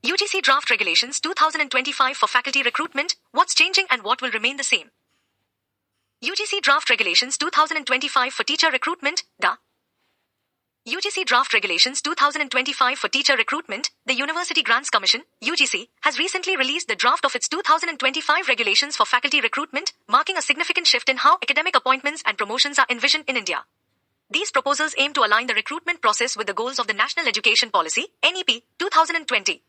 UGC Draft Regulations 2025 for faculty recruitment, what's changing and what will remain the same? UGC Draft Regulations 2025 for teacher recruitment, UGC Draft Regulations 2025 for teacher recruitment, the University Grants Commission, UGC, has recently released the draft of its 2025 regulations for faculty recruitment, marking a significant shift in how academic appointments and promotions are envisioned in India. These proposals aim to align the recruitment process with the goals of the National Education Policy, NEP, 2020.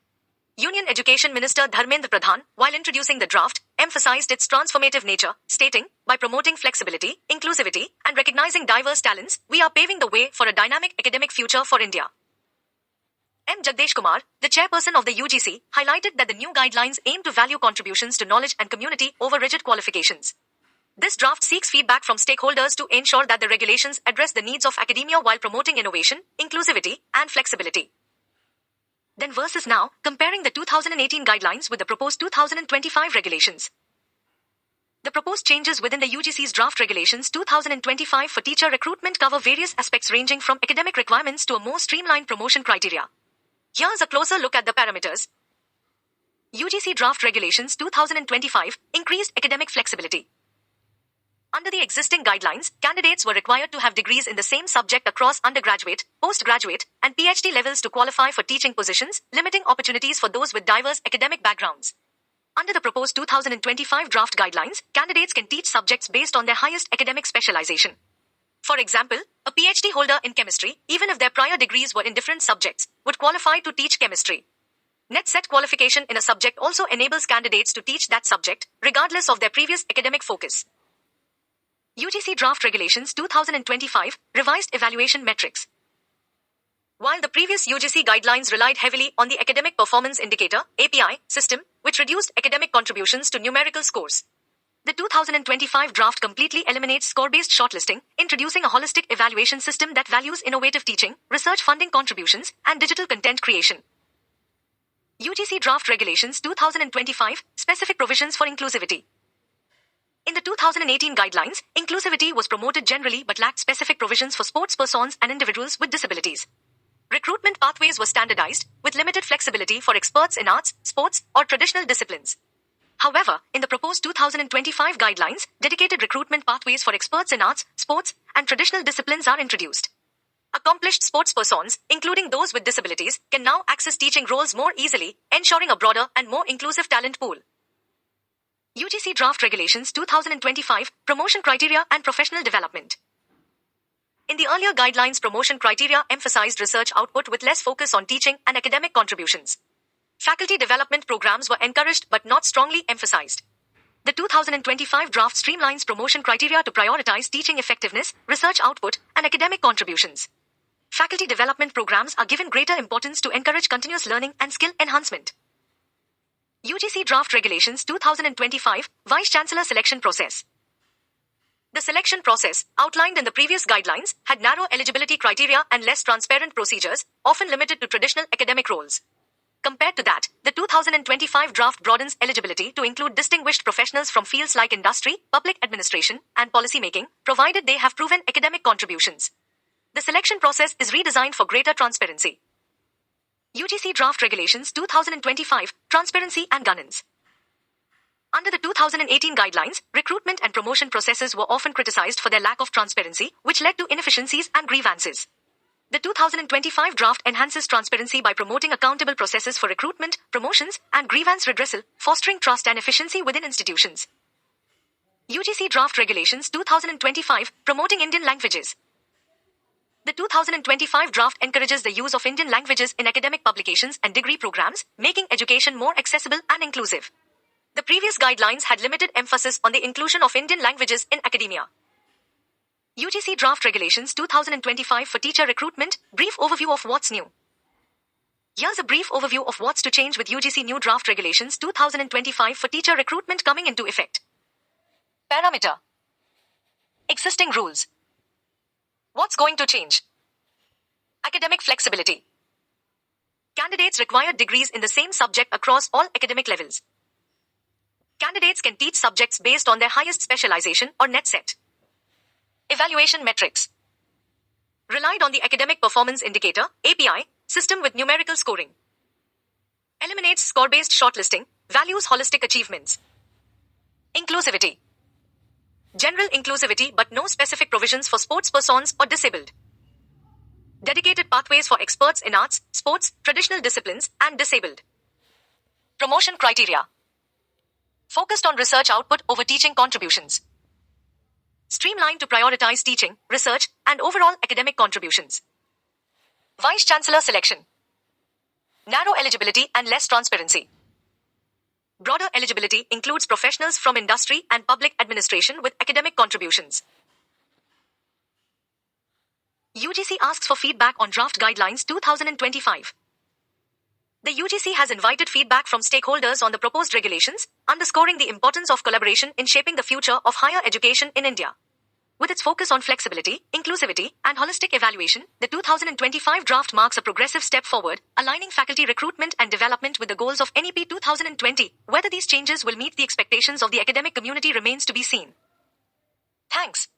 Union Education Minister Dharmendra Pradhan, while introducing the draft, emphasized its transformative nature, stating, by promoting flexibility, inclusivity, and recognizing diverse talents, we are paving the way for a dynamic academic future for India. M. Jagdish Kumar, the chairperson of the UGC, highlighted that the new guidelines aim to value contributions to knowledge and community over rigid qualifications. This draft seeks feedback from stakeholders to ensure that the regulations address the needs of academia while promoting innovation, inclusivity, and flexibility. Then versus now, comparing the 2018 guidelines with the proposed 2025 regulations. The proposed changes within the UGC's draft regulations 2025 for teacher recruitment cover various aspects ranging from academic requirements to a more streamlined promotion criteria. Here's a closer look at the parameters. UGC Draft Regulations 2025 increased academic flexibility. Under the existing guidelines, candidates were required to have degrees in the same subject across undergraduate, postgraduate, and PhD levels to qualify for teaching positions, limiting opportunities for those with diverse academic backgrounds. Under the proposed 2025 draft guidelines, candidates can teach subjects based on their highest academic specialization. For example, a PhD holder in chemistry, even if their prior degrees were in different subjects, would qualify to teach chemistry. Net set qualification in a subject also enables candidates to teach that subject, regardless of their previous academic focus. UGC Draft Regulations 2025 revised evaluation metrics. While the previous UGC guidelines relied heavily on the Academic Performance Indicator (API) system, which reduced academic contributions to numerical scores, the 2025 draft completely eliminates score-based shortlisting, introducing a holistic evaluation system that values innovative teaching, research funding contributions, and digital content creation. UGC Draft Regulations 2025 specific provisions for inclusivity. In the 2018 guidelines, inclusivity was promoted generally but lacked specific provisions for sports persons and individuals with disabilities. Recruitment pathways were standardized, with limited flexibility for experts in arts, sports, or traditional disciplines. However, in the proposed 2025 guidelines, dedicated recruitment pathways for experts in arts, sports, and traditional disciplines are introduced. Accomplished sports persons, including those with disabilities, can now access teaching roles more easily, ensuring a broader and more inclusive talent pool. UGC Draft Regulations 2025 Promotion Criteria and Professional Development. In the earlier guidelines, promotion criteria emphasized research output with less focus on teaching and academic contributions. Faculty development programs were encouraged but not strongly emphasized. The 2025 draft streamlines promotion criteria to prioritize teaching effectiveness, research output, and academic contributions. Faculty development programs are given greater importance to encourage continuous learning and skill enhancement. UGC Draft Regulations 2025 Vice Chancellor Selection Process. The selection process, outlined in the previous guidelines, had narrow eligibility criteria and less transparent procedures, often limited to traditional academic roles. Compared to that, the 2025 draft broadens eligibility to include distinguished professionals from fields like industry, public administration, and policymaking, provided they have proven academic contributions. The selection process is redesigned for greater transparency. UGC Draft Regulations 2025 Transparency and Governance. Under the 2018 guidelines, recruitment and promotion processes were often criticized for their lack of transparency, which led to inefficiencies and grievances. The 2025 draft enhances transparency by promoting accountable processes for recruitment, promotions, and grievance redressal, fostering trust and efficiency within institutions. UGC Draft Regulations 2025 Promoting Indian Languages. The 2025 draft encourages the use of Indian languages in academic publications and degree programs, making education more accessible and inclusive. The previous guidelines had limited emphasis on the inclusion of Indian languages in academia. UGC Draft Regulations 2025 for teacher recruitment, brief overview of what's new. Here's a brief overview of what's to change with UGC New Draft Regulations 2025 for teacher recruitment coming into effect. Parameter. Existing rules. What's going to change? Academic flexibility. Candidates require degrees in the same subject across all academic levels. Candidates can teach subjects based on their highest specialization or net set. Evaluation metrics. Relied on the Academic Performance Indicator (API) system with numerical scoring. Eliminate eliminates score-based shortlisting, values holistic achievements. Inclusivity. General inclusivity but no specific provisions for sports persons or disabled. Dedicated pathways for experts in arts, sports, traditional disciplines, and disabled. Promotion criteria. Focused on research output over teaching contributions. Streamlined to prioritize teaching, research, and overall academic contributions. Vice Chancellor selection. Narrow eligibility and less transparency. Broader eligibility includes professionals from industry and public administration with academic contributions. UGC asks for feedback on Draft Guidelines 2025. The UGC has invited feedback from stakeholders on the proposed regulations, underscoring the importance of collaboration in shaping the future of higher education in India. With its focus on flexibility, inclusivity, and holistic evaluation, the 2025 draft marks a progressive step forward, aligning faculty recruitment and development with the goals of NEP 2020. Whether these changes will meet the expectations of the academic community remains to be seen. Thanks.